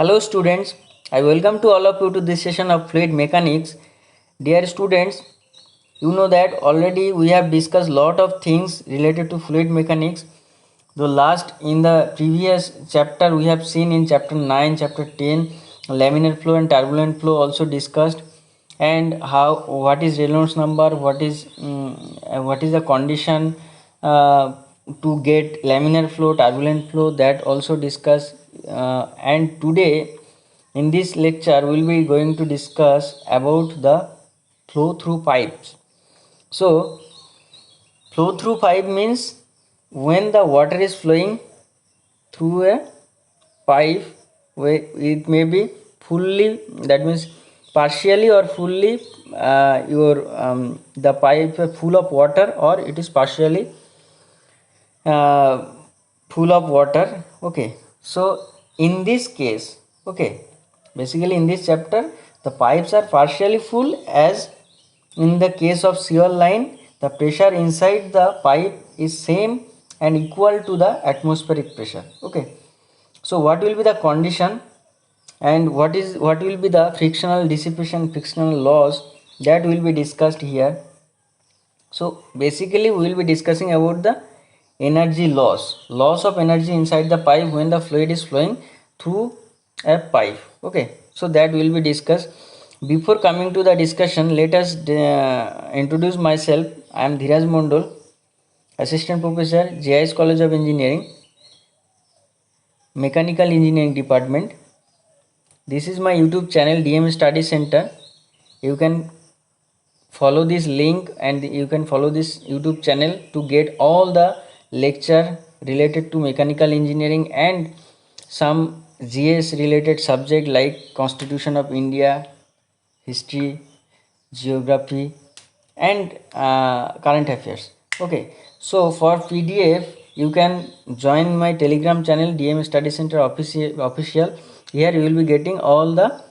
Hello students, I welcome to all of you to this session of fluid mechanics. Dear students, you know that already we have discussed lot of things related to fluid mechanics. The last in the previous chapter we have seen in chapter 9, chapter 10, laminar flow and turbulent flow also discussed, and how what is Reynolds number, what is the condition to get laminar flow, turbulent flow, that also discussed. And today in this lecture we will be going to discuss about the flow through pipes. So flow through pipe means when the water is flowing through a pipe, where it may be fully, that means partially or fully, your the pipe full of water, or it is partially uh, full of water. Okay, so in this case, okay, basically in this chapter the pipes are partially full, as in the case of sewer line the pressure inside the pipe is same and equal to the atmospheric pressure. Okay, so what will be the condition, and what will be the frictional dissipation, frictional loss, that will be discussed here. So basically we will be discussing about the energy loss of energy inside the pipe when the fluid is flowing through a pipe. Okay, so that will be discussed. Before coming to the discussion, let us introduce myself. I am Dhiraj Mondol, assistant professor, JIS College of Engineering, Mechanical Engineering Department. This is my YouTube channel, DM Study Center. You can follow this link and you can follow this YouTube channel to get all the lecture related to mechanical engineering and some GS related subject like Constitution of India, history, geography, and current affairs. Okay, so for PDF you can join my Telegram channel, DM Study Center official. Here you will be getting all the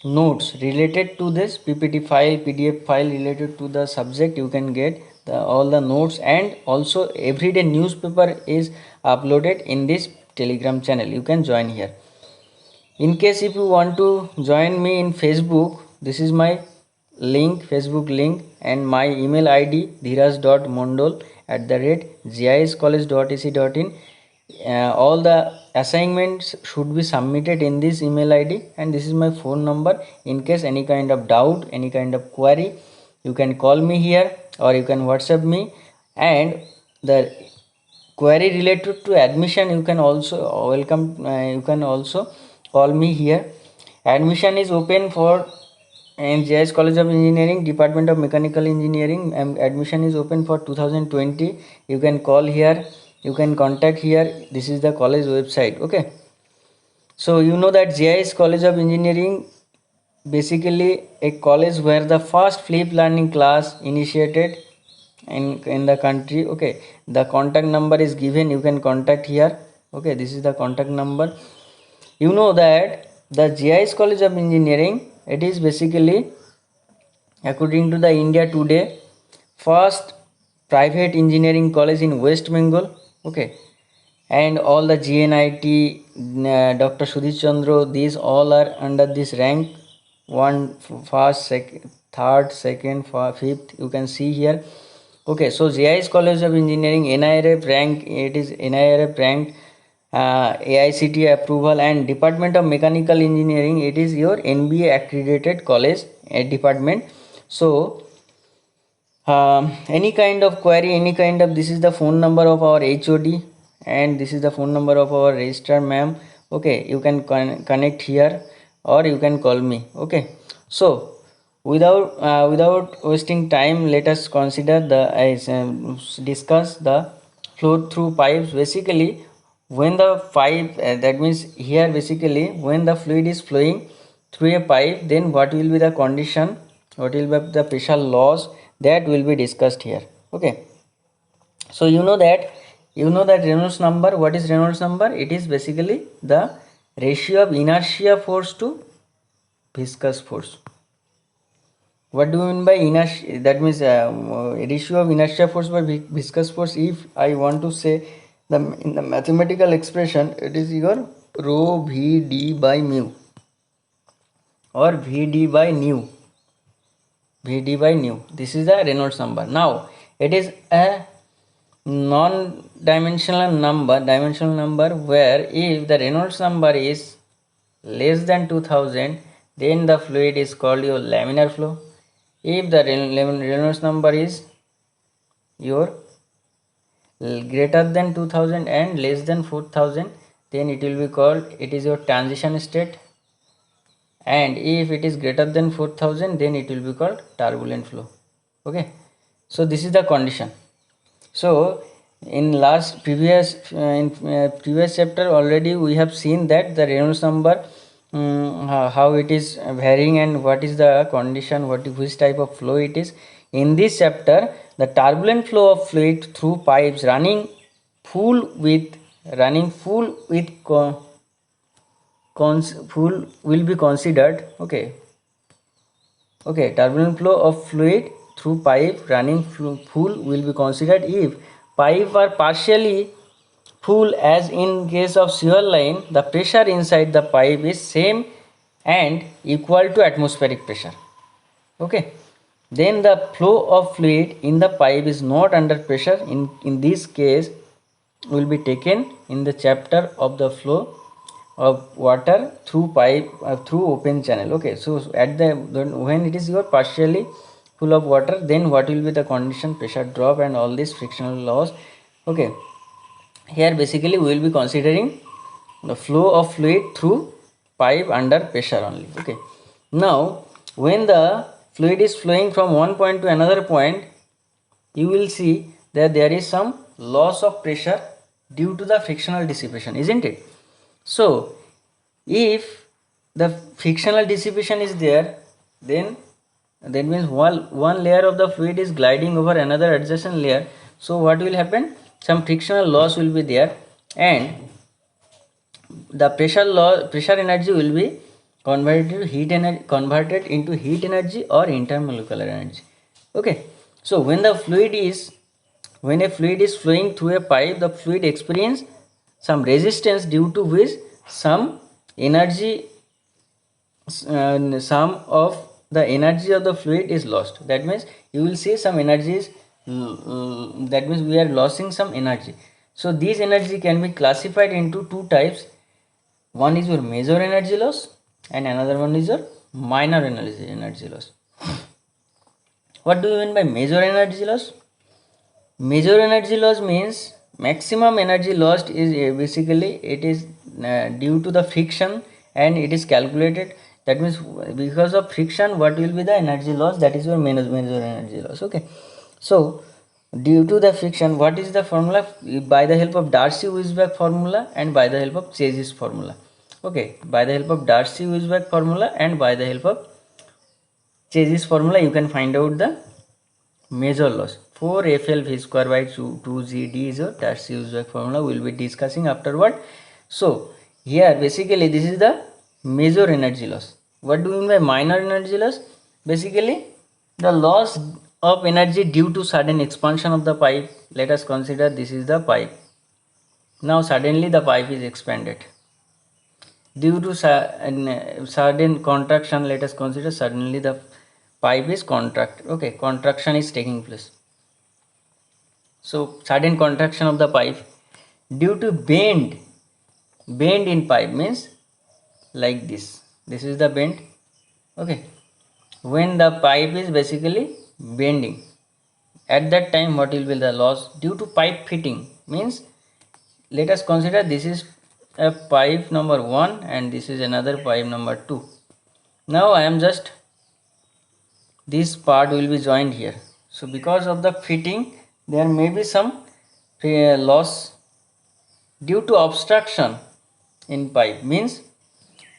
notes related to this PPT file, PDF file related to the subject. You can get all the notes, and also everyday newspaper is uploaded in this Telegram channel. You can join here. In case if you want to join me in Facebook, this is my link, Facebook link, and my email ID dhiraj.mondol@giscollege.ac.in. All the assignments should be submitted in this email ID, and this is my phone number. In case any kind of doubt, any kind of query, you can call me here or you can WhatsApp me. And the query related to admission, you can also you can also call me here. Admission is open for in JS College of Engineering, Department of Mechanical Engineering. Admission is open for 2020. You can call here, you can contact here. This is the college website. Okay, so you know that JIS College of Engineering, basically a college where the first flip learning class initiated in the country. Okay, the contact number is given, you can contact here. Okay, this is the contact number. You know that the GIS College of Engineering, it is basically, according to the India Today, first private engineering college in West Bengal. Okay, and all the GNIT, Dr. Sudhir Chandra, these all are under this rank, one, first, second, third, second, fifth, you can see here. Okay, so JIS College of Engineering, NIRF rank, it is NIRF ranked, AICTE approval, and Department of Mechanical Engineering, it is your NBA accredited college department. So any kind of query, any kind of, this is the phone number of our HOD, and this is the phone number of our registrar ma'am. Okay, you can connect here or you can call me. Okay, so without wasting time, let us consider the discuss the flow through pipes. Basically when the pipe, that means here basically when the fluid is flowing through a pipe, then what will be the condition, what will be the pressure loss, that will be discussed here. Okay, so you know that Reynolds number. What is Reynolds number? It is basically the ratio of inertia force to viscous force. What do you mean by inertia? That means ratio of inertia force by viscous force. If I want to say the in the mathematical expression, it is your rho Vd by mu or Vd by nu. Vd by nu. This is the Reynolds number. Now it is a non-dimensional number where if the Reynolds number is less than 2000, then the fluid is called your laminar flow. If the Reynolds number is your greater than 2000 and less than 4000, then it will be called, it is your transition state, and if it is greater than 4000, then it will be called turbulent flow. Okay, so this is the condition. So in previous chapter already we have seen that the Reynolds number, how it is varying and what is the condition, which type of flow it is. In this chapter, the turbulent flow of fluid through pipes running full with full will be considered. Okay, turbulent flow of fluid through pipe running full will be considered if pipe are partially full, as in case of sewer line the pressure inside the pipe is same and equal to atmospheric pressure. Okay, then the flow of fluid in the pipe is not under pressure. In this case will be taken in the chapter of the flow of water through pipe through open channel. Okay, so at the when it is your partially full of water, then what will be the condition, pressure drop and all this frictional loss. Okay, here basically we will be considering the flow of fluid through pipe under pressure only. Okay, now when the fluid is flowing from one point to another point, you will see that there is some loss of pressure due to the frictional dissipation, isn't it? So if the frictional dissipation is there, then that means one layer of the fluid is gliding over another adjacent layer. So what will happen, some frictional loss will be there, and the pressure energy will be converted into heat energy or intermolecular energy. Okay, so when a fluid is flowing through a pipe, the fluid experience some resistance, due to which some energy, some of the energy of the fluid is lost. That means you will see some energies, that means we are losing some energy. So these energy can be classified into two types. One is your major energy loss and another one is your minor energy loss. What do you mean by major energy loss? Major energy loss means maximum energy lost is basically it is due to the friction, and it is calculated. That means because of friction what will be the energy loss, that is your major energy loss. Okay, so due to the friction, what is the formula? By the help of Darcy-Weisbach formula and by the help of Chassis formula. Okay, by the help of Darcy-Weisbach formula and by the help of Chassis formula, you can find out the major loss. 4FL V square by 2GD is your Darcy-Weisbach formula. We will be discussing afterward. So here basically this is the major energy loss. What do you mean by minor energy loss? Basically the loss of energy due to sudden expansion of the pipe. Let us consider this is the pipe. Now suddenly the pipe is expanded. Due to sudden contraction, let us consider suddenly the pipe is contracted. Okay, contraction is taking place. So sudden contraction of the pipe due to bend in pipe means like this. This is the bend. Okay, when the pipe is basically bending, at that time what will be the loss due to pipe fitting means, let us consider this is a pipe number 1 and this is another pipe number 2. Now I am just, this part will be joined here. So because of the fitting there may be some loss due to obstruction in pipe. Means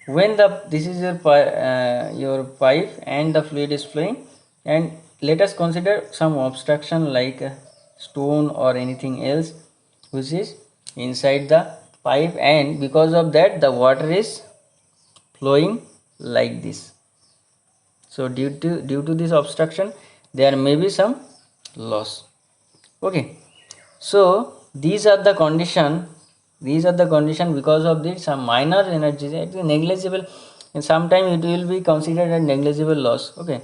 when this is your pipe and the fluid is flowing, and let us consider some obstruction like a stone or anything else which is inside the pipe, and because of that the water is flowing like this. So due to this obstruction there may be some loss. Okay, so these are the condition These are the condition. Because of this some minor energy, it is negligible, and sometimes it will be considered a negligible loss. Okay,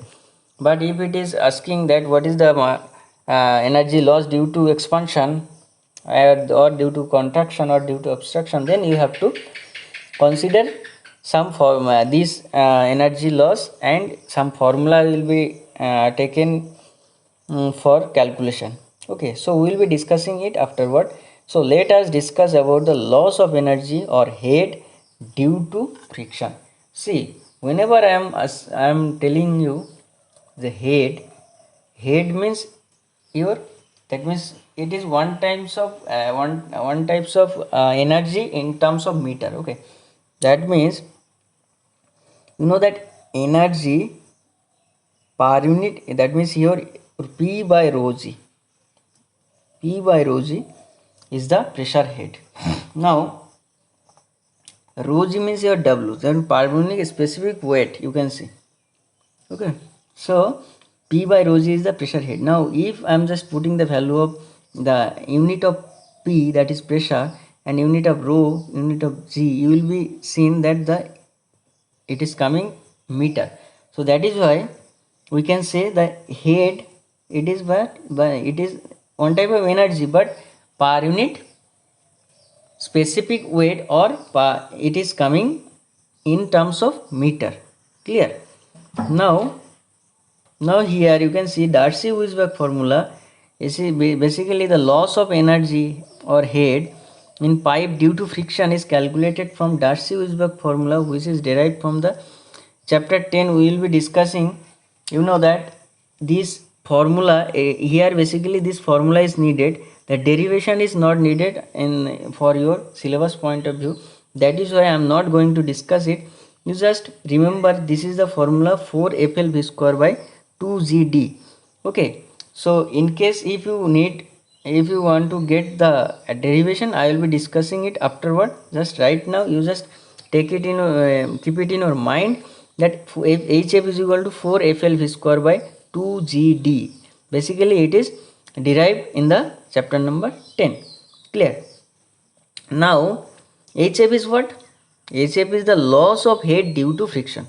but if it is asking that what is the energy loss due to expansion, or due to contraction or due to obstruction, then you have to consider some this energy loss, and some formula will be taken for calculation. Okay, so we will be discussing it afterward. So let us discuss about the loss of energy or heat due to friction. See, whenever I am telling you the head means your, that means it is one types of energy in terms of meter. Okay, that means you know that energy per unit, that means here P by rho g, P by rho g is the pressure head. Now rho g means your W, then per unit specific weight you can see. Okay, so P by rho g is the pressure head. Now if I am just putting the value of the unit of P, that is pressure, and unit of rho, unit of g, you will be seen that the it is coming meter. So that is why we can say the head, it is but it is one type of energy, but per unit specific weight, or it is coming in terms of meter. Clear? Now here you can see Darcy-Weisbach formula is basically the loss of energy or head in pipe due to friction is calculated from Darcy-Weisbach formula, which is derived from the chapter 10. We will be discussing, you know that this formula here, basically this formula is needed. The derivation is not needed in for your syllabus point of view. That is why I am not going to discuss it. You just remember this is the formula 4FL v square by 2GD. Okay, so in case if you want to get the derivation, I will be discussing it afterward. Just right now you just take it in, keep it in your mind that HF is equal to 4FL v square by 2GD. Basically it is derived in the chapter number 10. Clear? Now HF is what? HF is the loss of head due to friction.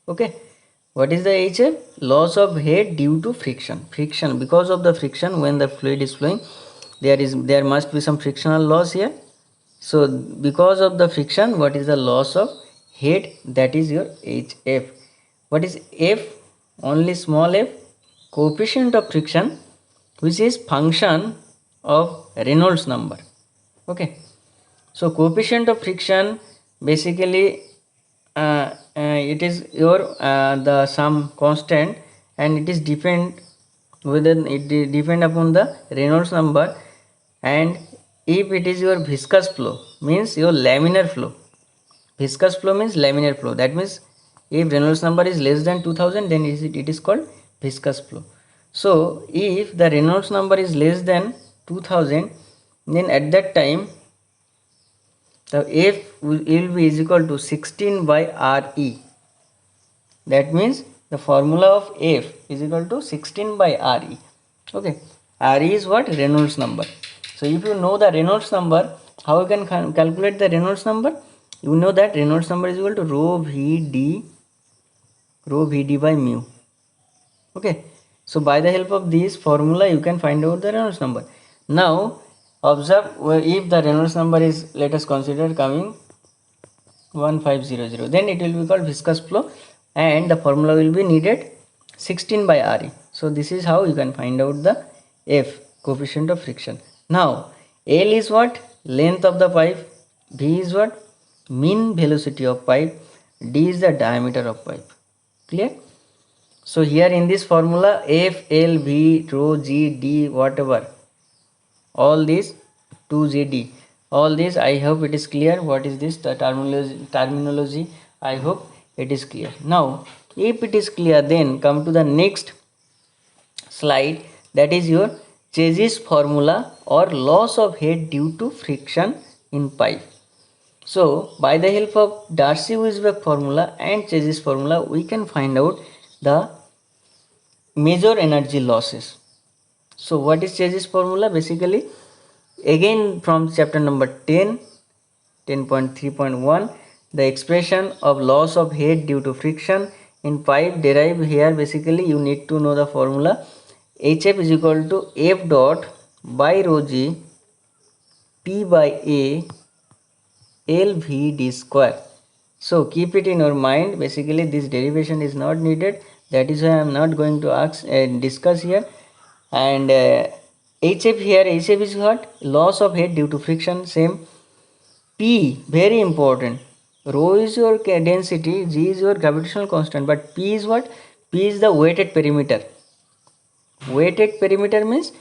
Okay, what is the HF? Loss of head due to friction. Friction, because of the friction, when the fluid is flowing, there must be some frictional loss here. So because of the friction, what is the loss of head? That is your HF. What is F? Only small f, coefficient of friction, which is function of Reynolds number. Okay, so coefficient of friction basically it is your the some constant, and it is depend upon the Reynolds number. And if it is your viscous flow, means your laminar flow. Viscous flow means laminar flow. That means if Reynolds number is less than 2000, then it is called viscous flow. So if the Reynolds number is less than 2000, then at that time the F will be is equal to 16 by Re. That means the formula of F is equal to 16 by Re. Okay, Re is what? Reynolds number. So if you know the Reynolds number, how you can calculate the Reynolds number? You know that Reynolds number is equal to rho Vd by mu. Okay, so by the help of this formula you can find out the Reynolds number. Now observe, if the Reynolds number is, let us consider coming 1500, then it will be called viscous flow, and the formula will be needed 16 by Re. So this is how you can find out the F, coefficient of friction. Now L is what? Length of the pipe. V is what? Mean velocity of pipe. D is the diameter of pipe. Clear? So here in this formula, F, L, V, rho, G, D, whatever, all these 2GD, all this, I hope it is clear. What is this, the terminology? I hope it is clear. Now if it is clear, then come to the next slide, that is your Chase's formula or loss of head due to friction in pipe. So by the help of Darcy-Weisbach formula and Chase's formula, we can find out the major energy losses. So what is Chase's formula? Basically Again from chapter number 10, 10.3.1, the expression of loss of head due to friction in pipe derived here. Basically you need to know the formula. HF is equal to F dot by rho g P by A LV d square. So keep it in your mind. Basically this derivation is not needed, that is why I am not going to ask and discuss here. And HF here, HF is what? Loss of head due to friction, same. P, very important. Rho is your density, G is your gravitational constant, but P is what? P is the weighted perimeter. Weighted perimeter means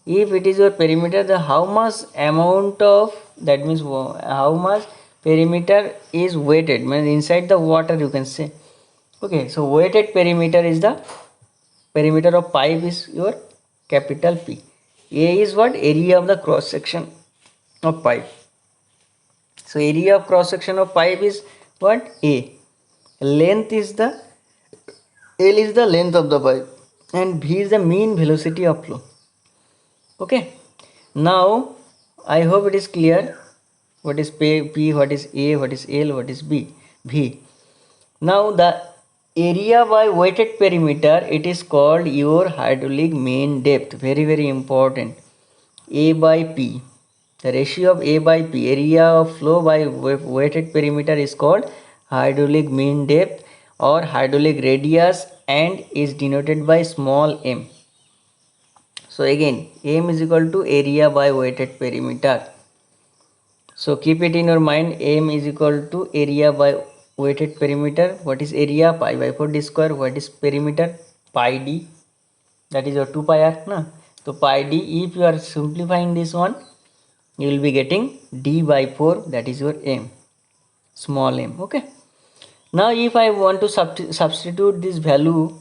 if it is your perimeter, the how much amount of, that means how much perimeter is weighted, means inside the water you can say. Okay, so weighted perimeter is the perimeter of pipe is your capital P. A is what? Area of the cross section of pipe. So area of cross section of pipe is what? A. Length is the, L is the length of the pipe and V is the mean velocity of flow. Okay. Now I hope it is clear what is P, what is A, what is L, what is B, V. Now the area by weighted perimeter, it is called your hydraulic mean depth. Very important. A by P. The ratio of A by P, area of flow by weighted perimeter, is called hydraulic mean depth or hydraulic radius and is denoted by small m. So again, m is equal to area by weighted perimeter. So keep it in your mind, m is equal to area by weighted perimeter. What is area? Pi by 4 d square. What is perimeter? Pi d. That is your 2 pi r. Na? So pi d, if you are simplifying this one, you will be getting d by 4, that is your m, small m. Okay. Now if I want to substitute this value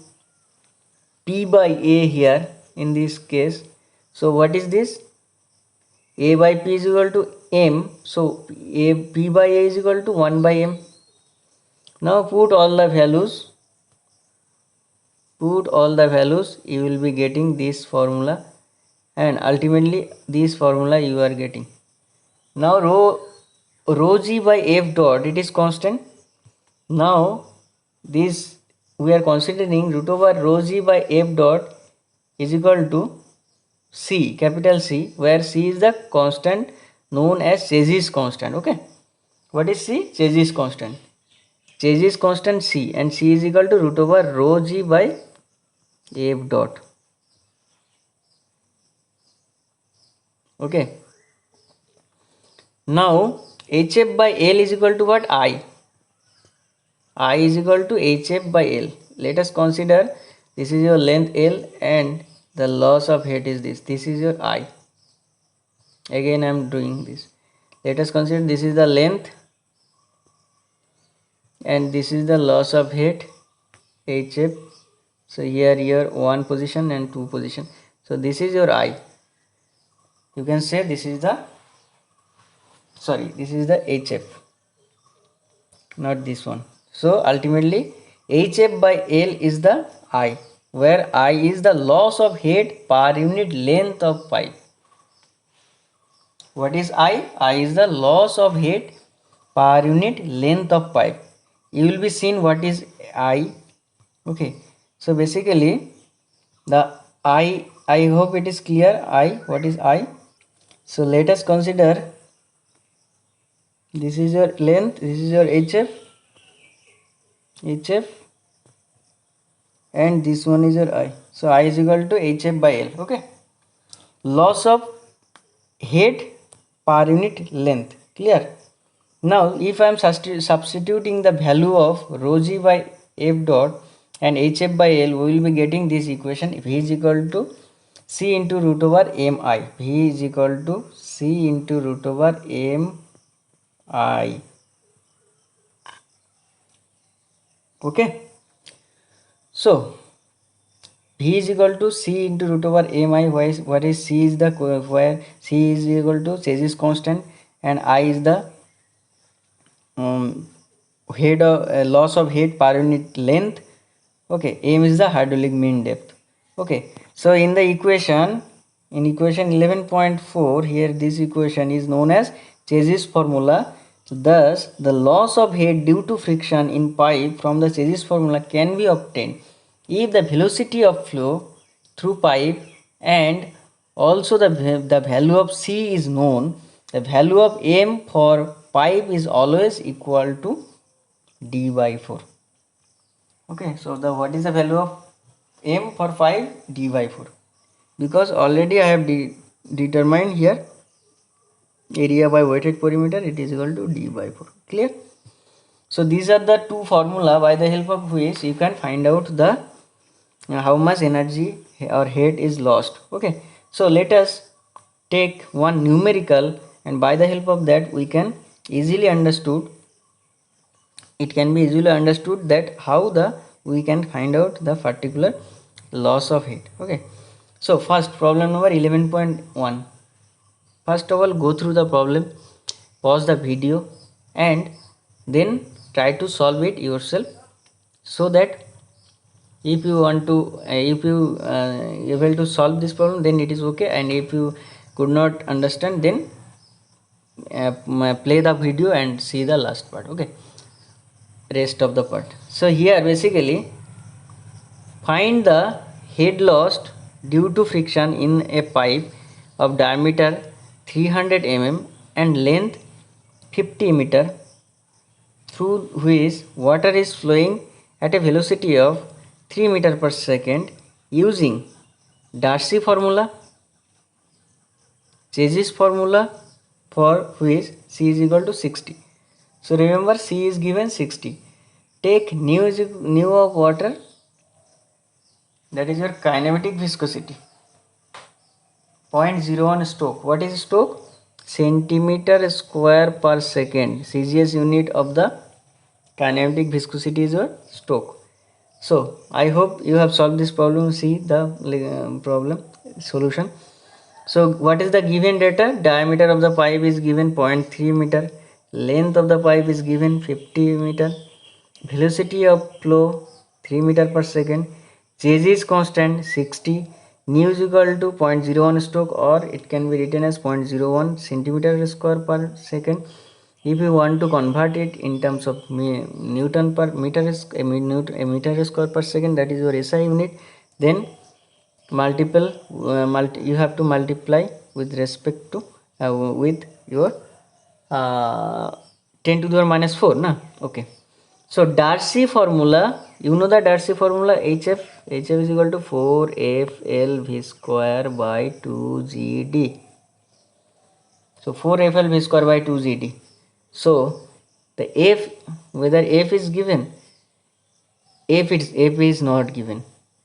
P by A here in this case, so what is this? A by P is equal to m, so P by A is equal to 1 by m. Now put all the values, you will be getting this formula, and ultimately this formula you are getting. Now rho g by F dot, it is constant. Now this we are considering root over rho g by F dot is equal to C, capital C, where C is the constant known as Chase's constant. Okay, what is C? Chase's constant. Chase's constant C, and C is equal to root over rho g by F dot. Okay. Now HF by L is equal to what? I is equal to HF by L. Let us consider this is your length L and the loss of head is this. This is your I. Again I am doing this. Let us consider this is the length and this is the loss of head HF. So here 1 position and 2 position. So this is your I. You can say this is the HF, not this one. So ultimately HF by L is the I, where I is the loss of head per unit length of pipe. What is I? I is the loss of head per unit length of pipe. You will be seen what is I. Okay, so basically the I hope it is clear. What is I? So let us consider this is your length, this is your HF, and this one is your I. So I is equal to HF by L. Okay, loss of head per unit length. Clear? Now if I am substituting the value of rho g by F dot and HF by L, we will be getting this equation. V is equal to C into root over mi. V is equal to C into root over mi. Okay, so V is equal to C into root over mi. What is C is the, where C is equal to Chase's constant and I is the head of loss of head per unit length. Okay, m is the hydraulic mean depth. Okay, so in the equation in equation 11.4, here this equation is known as Chase's formula. So thus, the loss of head due to friction in pipe from the Chase's formula can be obtained if the velocity of flow through pipe and also the value of C is known. The value of M for pipe is always equal to D by 4. Okay, so the what is the value of M for 5? D by 4. Because already I have determined here area by weighted perimeter, it is equal to D by 4. Clear? So these are the two formula by the help of which you can find out the how much energy or heat is lost. Okay, so let us take one numerical, and by the help of that we can easily understood, it can be easily understood that how the we can find out the particular loss of heat. Okay, so first problem number 11.1. first of all, go through the problem, pause the video, and then try to solve it yourself, so that if you want to if you able to solve this problem, then it is okay, and if you could not understand, then play the video and see the last part. Okay, rest of the part. So here basically find the head lost due to friction in a pipe of diameter 300 mm and length 50 meter, through which water is flowing at a velocity of 3 meter per second using Darcy formula, Chase's formula, for which C is equal to 60. So remember, C is given 60. Take nu of water, that is your kinematic viscosity, 0.01 Stoke. What is Stoke? Centimeter square per second. CGS unit of the kinematic viscosity is your Stoke. So I hope you have solved this problem. See the problem solution. So what is the given data? Diameter of the pipe is given 0.3 meter, length of the pipe is given 50 meter, velocity of flow 3 meter per second, Chase is constant 60, nu is equal to 0.01 Stoke, or it can be written as 0.01 centimeter square per second. If you want to convert it in terms of Newton per meter, a meter square per second, that is your SI unit, then you have to multiply with respect to with your 10 to the power minus 4 na. Okay, so Darcy formula, you know the Darcy formula, HF is equal to 4FL V square by 2GD. So 4FL V square by 2GD. So the F, whether F is given, F is not given.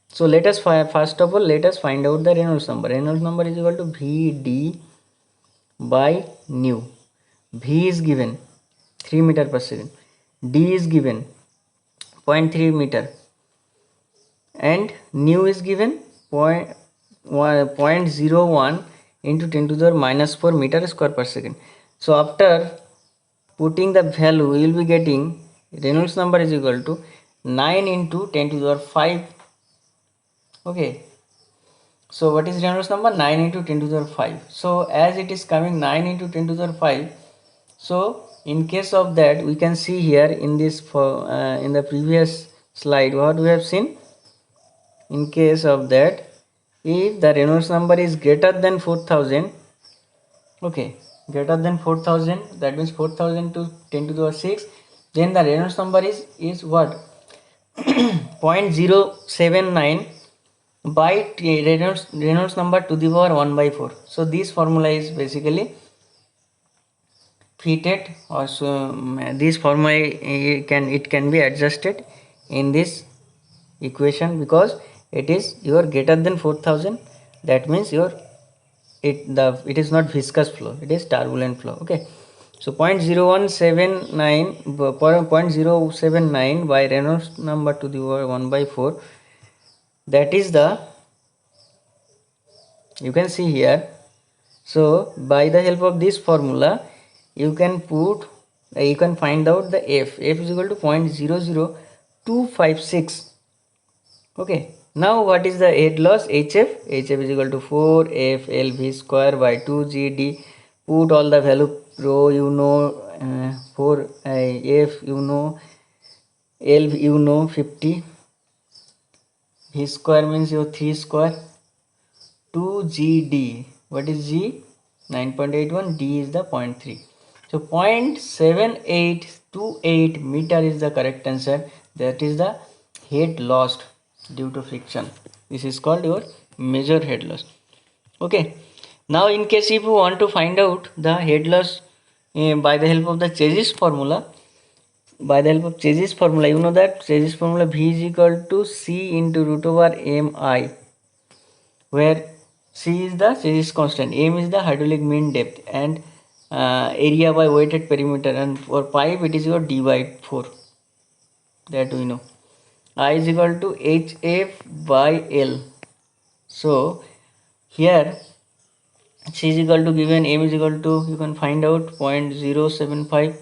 So let us first of all let us find out the Reynolds number. Reynolds number is equal to Vd by nu. V is given 3 meter per second. D is given 0.3 meter, and nu is given 0.01 into 10 to the power minus 4 meter square per second. So after putting the value, we will be getting Reynolds number is equal to 9 into 10 to the power 5. Okay, so what is Reynolds number? 9 into 10 to the power 5. So as it is coming 9 into 10 to the power 5, so in case of that, we can see here in this in the previous slide what we have seen. In case of that, if the Reynolds number is greater than 4000, okay, greater than 4000, that means 4000 to 10 to the power 6, then the Reynolds number is what? 0.079 by Reynolds number to the power 1 by 4. So this formula is basically fitted, or so this formula it can be adjusted in this equation, because it is your greater than 4000, that means your it is not viscous flow, it is turbulent flow. Okay, so 0.079 by Reynolds number to the power 1 by 4, that is the, you can see here. So by the help of this formula, you can put you can find out the F is equal to 0.00256. Okay, Now what is the head loss? HF. HF is equal to 4 FL V square by 2 GD. Put all the value, rho you know, 4 F you know, L you know, 50. V square means your 3 square. 2 GD. What is G? 9.81. D is the 0.3. So 0.7828 meter is the correct answer. That is the head lost due to friction. This is called your major head loss. Okay. Now in case if you want to find out the head loss by the help of the Chesis formula, you know that Chesis formula V is equal to C into root over mi, where C is the Chesis constant, m is the hydraulic mean depth, and area by weighted perimeter, and for pipe it is your d by 4, that we know. I is equal to HF by L. So here C is equal to given, m is equal to, you can find out 0.075.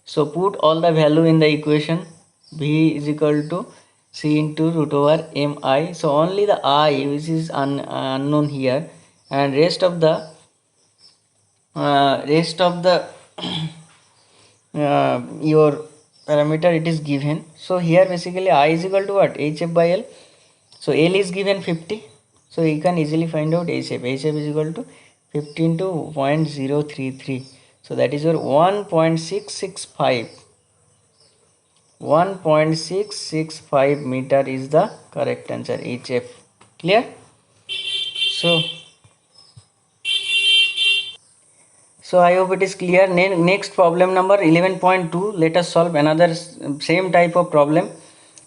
So put all the value in the equation. V is equal to C into root over mi. So only the I which is unknown here, and rest of the your parameter it is given. So here basically I is equal to what? HF by L. So L is given 50. So you can easily find out HF. HF is equal to 50 into 0.033. So that is your 1.665. 1.665 meter is the correct answer, HF. Clear? So I hope it is clear. Next problem number 11.2. Let us solve another same type of problem.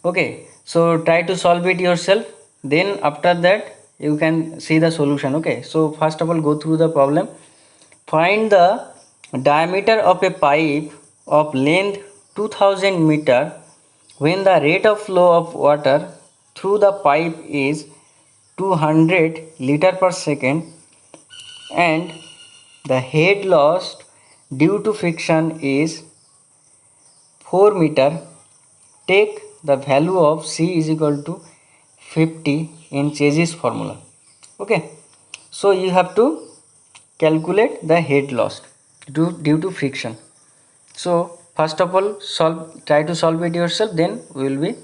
Okay. So try to solve it yourself. Then after that you can see the solution. Okay. So first of all go through the problem. Find the diameter of a pipe of length 2000 meter when the rate of flow of water through the pipe is 200 liter per second and the head lost due to friction is 4 meter. Take the value of C is equal to 50 in Chesis formula. Okay. So you have to calculate the head lost due to friction. So first of all try to solve it yourself, then we will be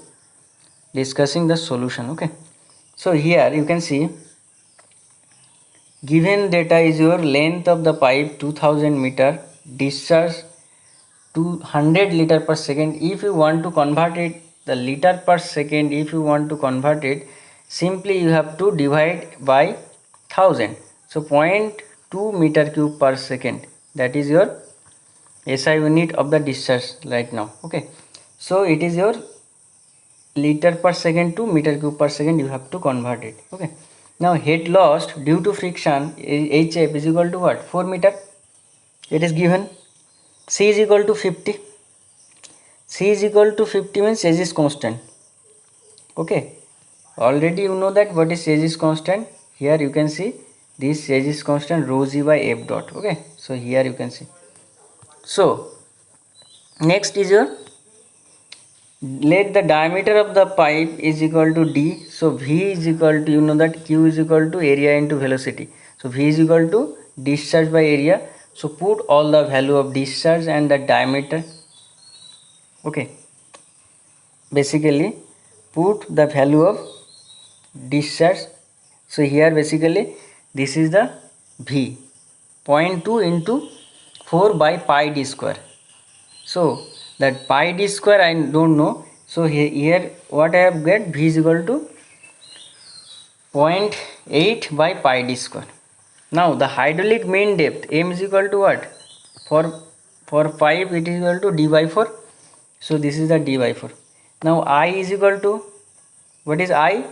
discussing the solution. Okay. So here you can see given data is your length of the pipe 2000 meter, discharge 200 liter per second. If you want to convert it the liter per second, if you want to convert it, simply you have to divide by 1000. So 0.2 meter cube per second, that is your SI unit of the discharge right now. Okay. So it is your liter per second to meter cube per second, you have to convert it. Okay. Now head lost due to friction HF is equal to what? 4 meter. It is given. C is equal to 50. C is equal to 50 means Chesis constant. Okay. Already you know that what is Chesis constant. Here you can see this Chesis constant rho g by F dot. Okay. So here you can see. So next is your, let the diameter of the pipe is equal to D. So V is equal to, you know that Q is equal to area into velocity. So V is equal to discharge by area. So put all the value of discharge and the diameter. Okay. Basically put the value of discharge. So here basically this is the V, 0.2 into 4 by pi d square. So that pi d square I don't know. So here what I have get, V is equal to 0.8 by pi d square. Now the hydraulic mean depth M is equal to what? For pipe it is equal to d by 4. So this is the d by 4. Now I is equal to, what is I?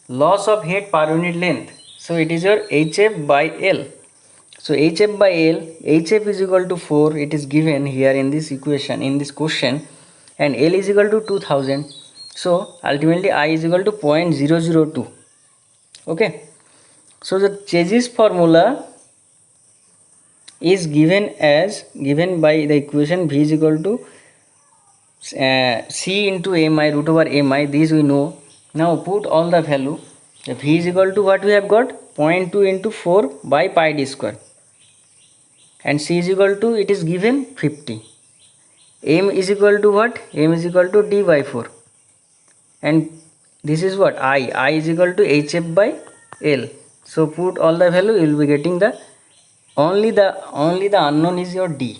Loss of head per unit length. So it is your HF by L. So HF by L, HF is equal to 4. It is given here in this equation, in this question, and L is equal to 2000. So ultimately I is equal to 0.002. Okay. So the Chesis formula is given by the equation V is equal to C into mi root over mi. This we know. Now put all the value. The V is equal to what we have got, 0.2 into 4 by pi d square, and C is equal to, it is given 50. M is equal to what? M is equal to d by 4, and this is what, I is equal to hf by L. So put all the value, you will be getting the only the unknown is your d.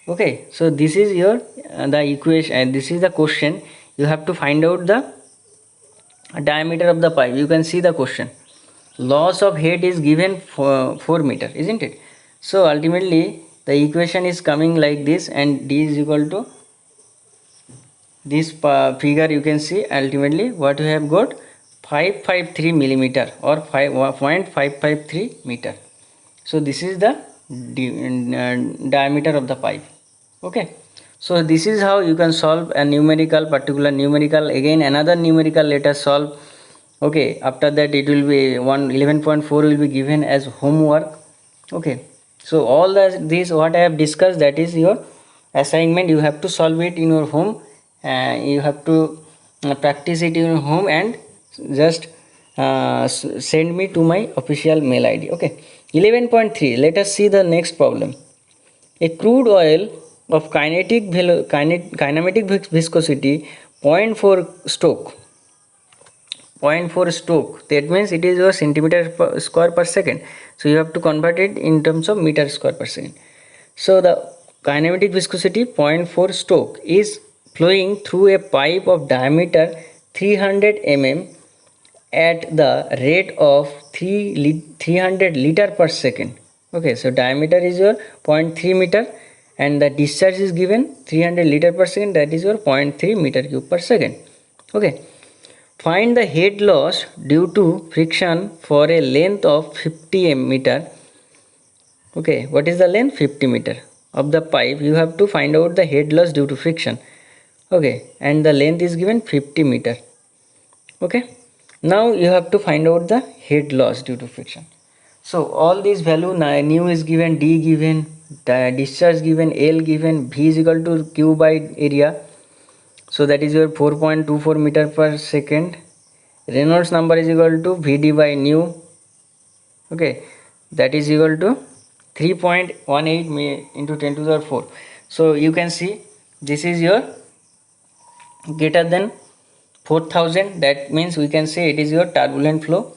Okay, so this is your the equation, and this is the question. You have to find out the diameter of the pipe. You can see the question. Loss of head is given for 4 meter, isn't it? So ultimately the equation is coming like this, and d is equal to this figure. You can see ultimately what we have got, 553 millimeter or 5.553 meter. So this is the diameter of the pipe. Okay, so this is how you can solve a numerical, particular numerical. Again another numerical, let us solve. Okay, after that it will be 11.4 will be given as homework. Okay, so all this what I have discussed, that is your assignment. You have to solve it in your home, you have to practice it in your home, and just send me to my official mail id. Okay, 11.3, let us see the next problem. A crude oil of kinematic viscosity 0.4 stoke, that means it is your centimeter square per second, so you have to convert it in terms of meter square per second. So the kinematic viscosity 0.4 stoke is flowing through a pipe of diameter 300 mm at the rate of 300 liter per second. Okay, so diameter is your 0.3 meter, and the discharge is given 300 liter per second, that is your 0.3 meter cube per second. Okay, find the head loss due to friction for a length of 50 meter. Okay, what is the length? 50 meter of the pipe. You have to find out the head loss due to friction. Okay, and the length is given 50 meter. Okay, now you have to find out the head loss due to friction. So all these value, nu is given, d given, discharge given, L given, V is equal to Q by area, so that is your 4.24 meter per second. Reynolds number is equal to Vd by nu. Okay, that is equal to 3.18 into 10 to the 4. So you can see this is your greater than 4000, that means we can say it is your turbulent flow.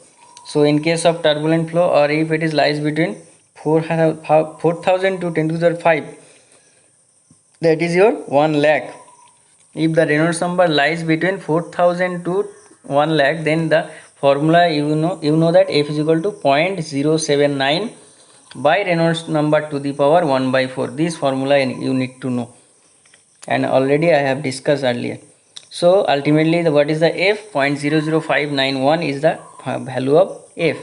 So in case of turbulent flow, or if it is lies between 4000 to 10 to the 5, that is your 1 lakh. If the Reynolds number lies between 4000 to 1 lakh, then the formula you know that F is equal to 0.079 by Reynolds number to the power 1 by 4. This formula you need to know, and already I have discussed earlier. So ultimately what is the F? 0.00591 is the value of F.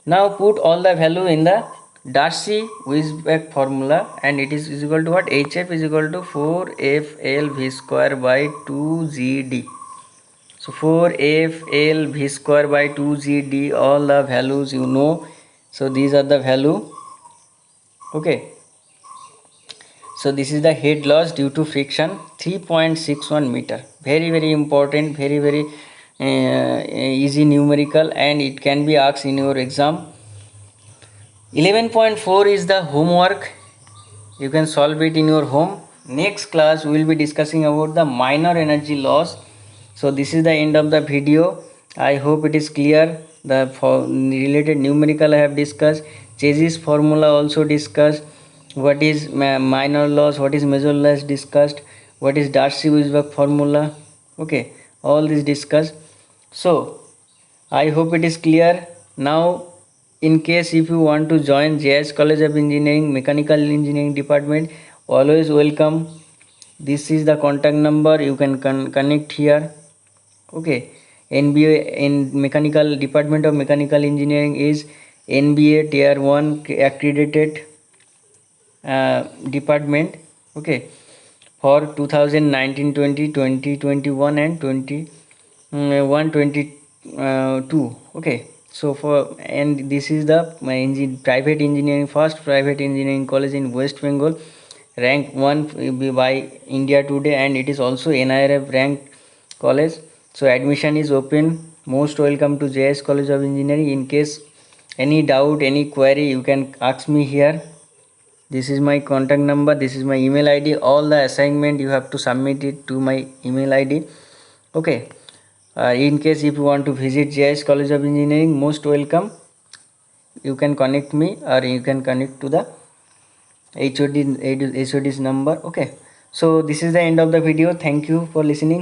Now put all the value in the Darcy-Weisbach formula, and it is equal to what? HF is equal to 4FL V square by 2GD. So 4FL V square by 2GD, all the values you know. So these are the value. Okay, so this is the head loss due to friction, 3.61 meter. Very important, very easy numerical, and it can be asked in your exam. 11.4 is the homework. You can solve it in your home. Next class we will be discussing about the minor energy loss. So this is the end of the video. I hope it is clear. The related numerical I have discussed, Chezy's formula also discussed, what is minor loss, what is major loss discussed, what is Darcy-Weisbach formula. Okay, all this discussed. So I hope it is clear. Now in case if you want to join JS College of Engineering Mechanical Engineering department, always welcome. This is the contact number, you can connect here. Okay, NBA in Mechanical Department of Mechanical Engineering is NBA Tier 1 accredited department. Okay, for 2019-20, 2021 and 21-22. Okay, so for, and this is the private engineering, first private engineering college in West Bengal, rank 1 by India Today, and it is also NIRF ranked college. So admission is open. Most welcome to JS College of Engineering. In case any doubt, any query, you can ask me here. This is my contact number, this is my email id. All the assignment you have to submit it to my email id. Okay. In case if you want to visit JS College of Engineering, most welcome. You can connect me or you can connect to the HOD's number. Okay, so this is the end of the video. Thank you for listening.